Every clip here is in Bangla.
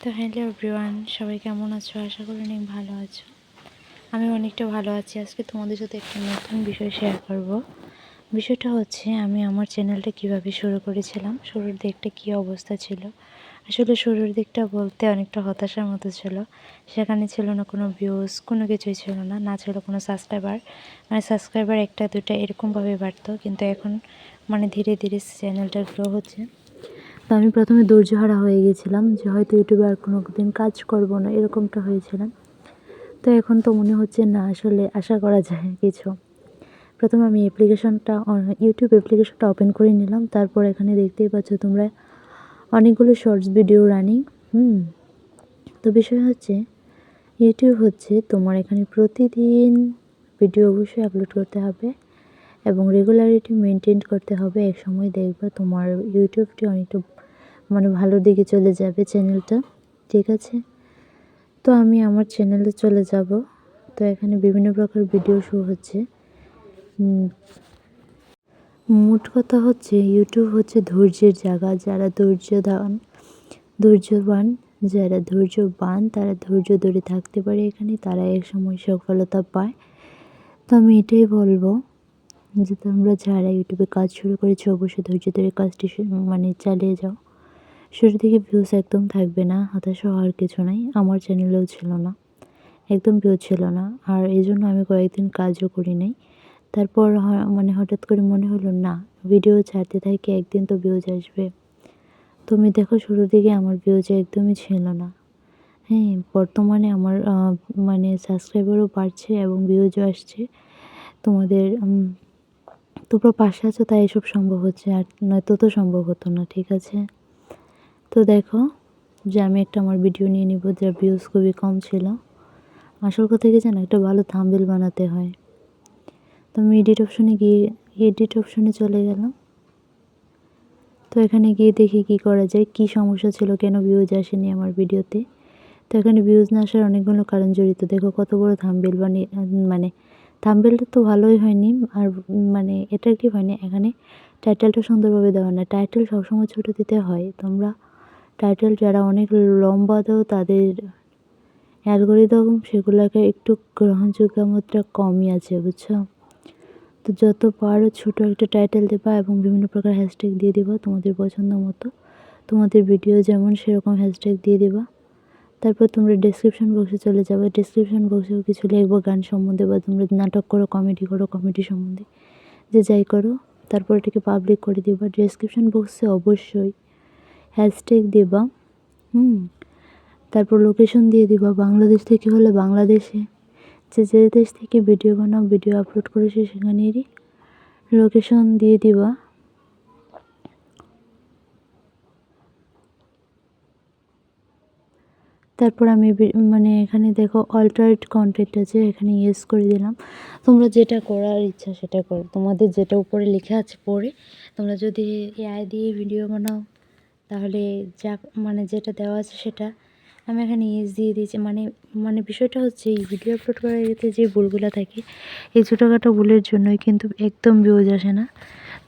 তো হ্যালো এভরিওয়ান, সবাই কেমন আছো? আশা করি অনেক ভালো আছো। আমি অনেকটা ভালো আছি। আজকে তোমাদের সাথে একটা নতুন বিষয় শেয়ার করব। বিষয়টা হচ্ছে আমি আমার চ্যানেলটা কিভাবে শুরু করেছিলাম, শুরুর দিকটা কী অবস্থা ছিল। আসলে শুরুর দিকটা বলতে অনেকটা হতাশার মতো ছিল। সেখানে ছিল না কোনো ভিউজ, কোনো কিছুই ছিল না, না ছিল কোনো সাবস্ক্রাইবার। সাবস্ক্রাইবার একটা দুটা এরকমভাবে বাড়তো, কিন্তু এখন ধীরে ধীরে চ্যানেলটা গ্রো হচ্ছে। তো আমি প্রথমে ধৈর্যহারা হয়ে গেছিলাম যে হয়তো ইউটিউবে আর কোনো দিন কাজ করব না, এরকমটা হয়েছিলাম। তো এখন তো মনে হচ্ছে না, আসলে আশা করা যায় কিছু। প্রথমে আমি ইউটিউব অ্যাপ্লিকেশনটা ওপেন করে নিলাম। তারপর এখানে দেখতেই পাচ্ছ তোমরা অনেকগুলো শর্টস ভিডিও রানিং। তো বিষয় হচ্ছে ইউটিউব হচ্ছে তোমার এখানে প্রতিদিন ভিডিও অবশ্যই আপলোড করতে হবে এবং রেগুলারিটি মেনটেন করতে হবে। এক সময় দেখবে তোমার ইউটিউবটি অনেকটা ভালো দিকে চলে যাবে চ্যানেলটা, ঠিক আছে? তো আমি আমার চ্যানেলে চলে যাব। তো এখানে বিভিন্ন প্রকার ভিডিও শো হচ্ছে। মোট কথা হচ্ছে ইউটিউব হচ্ছে ধৈর্যের জায়গা। যারা ধৈর্যবান, যারা ধৈর্যবান তারা ধৈর্য ধরে থাকতে পারে এখানে, তারা এক সময় সফলতা পায়। তো আমি এটাই বলবো যে তোমরা যারা ইউটিউবে কাজ শুরু করেছো অবশ্যই ধৈর্য ধরে কাজটি চালিয়ে যাও। শুরু থেকে ভিউজ একদম থাকবে না, হতাশা হওয়ার কিছু নাই। আমার চ্যানেলেও ছিল না, একদম ভিউ ছিল না। আর এই জন্য আমি কয়েকদিন কাজও করি নাই। তারপর হঠাৎ করে মনে হলো না, ভিডিও ছাড়তে থাকি, একদিন তো ভিউজ আসবে। তুমি দেখো শুরুর দিকে আমার ভিউজ একদমই ছিল না। হ্যাঁ, বর্তমানে আমার সাবস্ক্রাইবারও বাড়ছে এবং ভিউজও আসছে। তোমাদের তোমরা পাশে আছো তাই এসব সম্ভব হচ্ছে, আর নয়তো তো সম্ভব হতো না, ঠিক আছে? তো দেখো যে আমি আমার ভিডিও নিয়ে নিব যার ভিউজ খুবই কম ছিল। আসল কথা কি জানো, একটা ভালো থাম্বনেল বানাতে হয়। তো আমি এডিট অপশনে চলে গেলাম। তো এখানে গিয়ে দেখি কি করা যায়, কি সমস্যা ছিল, কেন ভিউজ আসেনি আমার ভিডিওতে। তো এখানে ভিউজ না আসার অনেকগুলো কারণ জড়িত। দেখো কত বড় থাম্বনেল থাম্বনেলটা তো ভালোই হয়নি, আর অ্যাট্রাকটিভ হয়নি। এখানে টাইটেলটা সুন্দরভাবে দেওয়া না। টাইটেল সবসময় ছোটো দিতে হয়। তোমরা টাইটেল যারা অনেক লম্বা দাও তাদের অ্যালগরিদম সেগুলোকে একটু গ্রহণযোগ্যতা কমই আছে, বুঝছো? তো যত পারো ছোটো একটা টাইটেল দেবা এবং বিভিন্ন প্রকার হ্যাশট্যাগ দিয়ে দিবা তোমাদের পছন্দ মতো। তোমাদের ভিডিও যেমন সেরকম হ্যাশট্যাগ দিয়ে দিবা। তারপর তোমরা ডেসক্রিপশন বক্সে চলে যাবে। ডেসক্রিপশন বক্সেও কিছু লিখবো গান সম্বন্ধে, বা তোমরা নাটক করো, কমেডি করো, কমেডি সম্বন্ধে যে যাই করো। তারপর এটাকে পাবলিক করে দিবা। ডেসক্রিপশন বক্সে অবশ্যই হ্যাশট্যাগ দিবা। তারপর লোকেশন দিয়ে দিবা। বাংলাদেশ থেকে হলে বাংলাদেশে, যে দেশ থেকে ভিডিও বানাও, ভিডিও আপলোড করেছে সেখানেরই লোকেশন দিয়ে দিবা। তারপর আমি এখানে দেখো অল্টারেট কন্টেন্ট আছে, এখানে ইয়েস করে দিলাম। তোমরা যেটা করার ইচ্ছা সেটা করো, তোমাদের যেটা উপরে লেখা আছে পড়ে। তোমরা যদি এআই দিয়ে ভিডিও বানাও তাহলে যা যেটা দেওয়া আছে সেটা আমি এখানে ইয়েস দিয়ে দিয়েছি। বিষয়টা হচ্ছে এই ভিডিও আপলোড করার এতে যে ভুলগুলো থাকে, এই ছোটোখাটো ভুলের জন্যই কিন্তু একদম ভিউজ আসে না।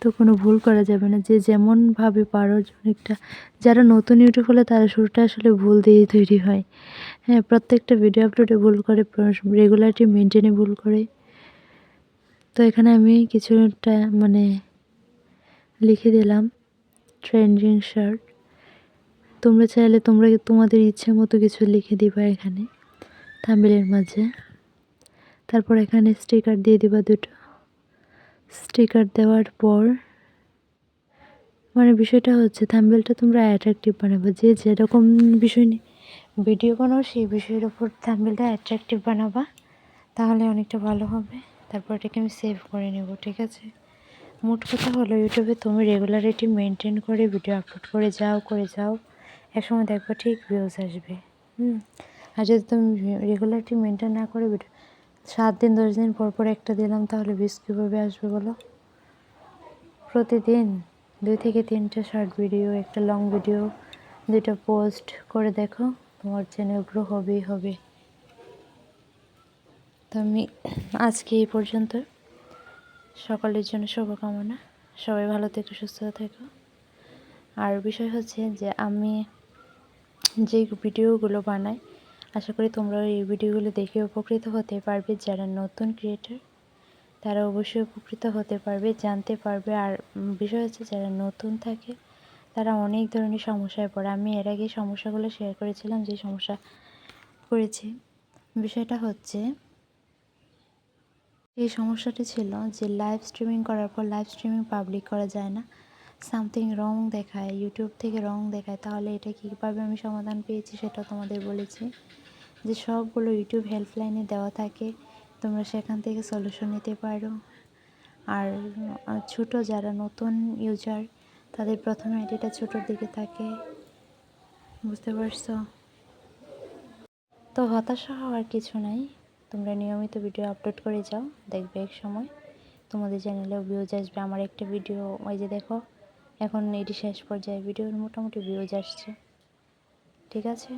তো কোনো ভুল করা যাবে না, যে যেমনভাবে পারো। অনেকটা যারা নতুন ইউটিউব হলে তারা শুরুটা আসলে ভুল দিয়েই তৈরি হয়। হ্যাঁ, প্রত্যেকটা ভিডিও আপলোডে ভুল করে, রেগুলারিটি মেনটেনে ভুল করে। তো এখানে আমি কিছুটা লিখে দিলাম ট্রেন্ডিং শার্ট। তোমরা চাইলে তোমাদের ইচ্ছে মতো কিছু লিখে দিবা এখানে থাম্বনেলের মাঝে। তারপর এখানে স্টিকার দিয়ে দিবা দুটো। স্টিকার দেওয়ার পর বিষয়টা হচ্ছে থাম্বনেলটা তোমরা অ্যাট্রাকটিভ বানাবে। যে যেরকম বিষয় নিয়ে ভিডিও বানাও সেই বিষয়ের ওপর থাম্বনেলটা অ্যাট্রাকটিভ বানাবা, তাহলে অনেকটা ভালো হবে। তারপর এটাকে আমি সেভ করে নেব, ঠিক আছে? মোট কথা হলো ইউটিউবে তুমি রেগুলারিটি মেনটেন করে ভিডিও আপলোড করে যাও, একসময় দেখবো ঠিক ভিউজ আসবে। আর যদি তুমি রেগুলারিটি মেনটেন না করে ভিডিও 7 দিন 10 দিন পর পর একটা দিলাম, তাহলে ভিউজ কীভাবে আসবে বলো? প্রতিদিন 2 থেকে 3টা শর্ট ভিডিও, একটা লং ভিডিও, 2টা পোস্ট করে দেখো, তোমার চ্যানেল গ্রো হবেই হবে। তো আমি আজকে এই পর্যন্ত। সকলের জন্য শুভকামনা। সবাই ভালো থেকো, সুস্থ থেকো। আর বিষয় হচ্ছে যে আমি যে ভিডিওগুলো বানাই। আশা করি তোমরা এই ভিডিওগুলো দেখে উপকৃত হতে পারবে। যারা নতুন ক্রিয়েটর তারা অবশ্যই উপকৃত হতে পারবে, জানতে পারবে। আর বিষয় হচ্ছে যারা নতুন থাকে তারা অনেক ধরনের সমস্যায় পড়ে। আমি এর আগে সমস্যাগুলো শেয়ার করেছিলাম, যে সমস্যা পড়েছি। বিষয়টা হচ্ছে এই সমস্যাটি ছিল যে লাইভ স্ট্রিমিং করার পর লাইভ স্ট্রিমিং পাবলিক করা যায় না, সামথিং রং দেখায়, ইউটিউব থেকে রং দেখায়। তাহলে এটা কীভাবে আমি সমাধান পেয়েছি সেটা তোমাদের বলেছি, যে সবগুলো ইউটিউব হেল্পলাইনে দেওয়া থাকে, তোমরা সেখান থেকে সলিউশন নিতে পারো। আর ছোটো যারা নতুন ইউজার তাদের প্রথম আইডিটা ছোটোর দিকে থাকে, বুঝতে পারছো? তো হতাশা হওয়ার কিছু নাই, তোমরা নিয়মিত ভিডিও আপলোড করে যাও, দেখবে এক সময় তোমাদের চ্যানেলেও ভিউজ আসবে। আমার একটা ভিডিও ওই যে দেখো এখন এটি শেষ পর্যায়ে ভিডিওর মোটামুটি ভিউজ আসছে, ঠিক আছে।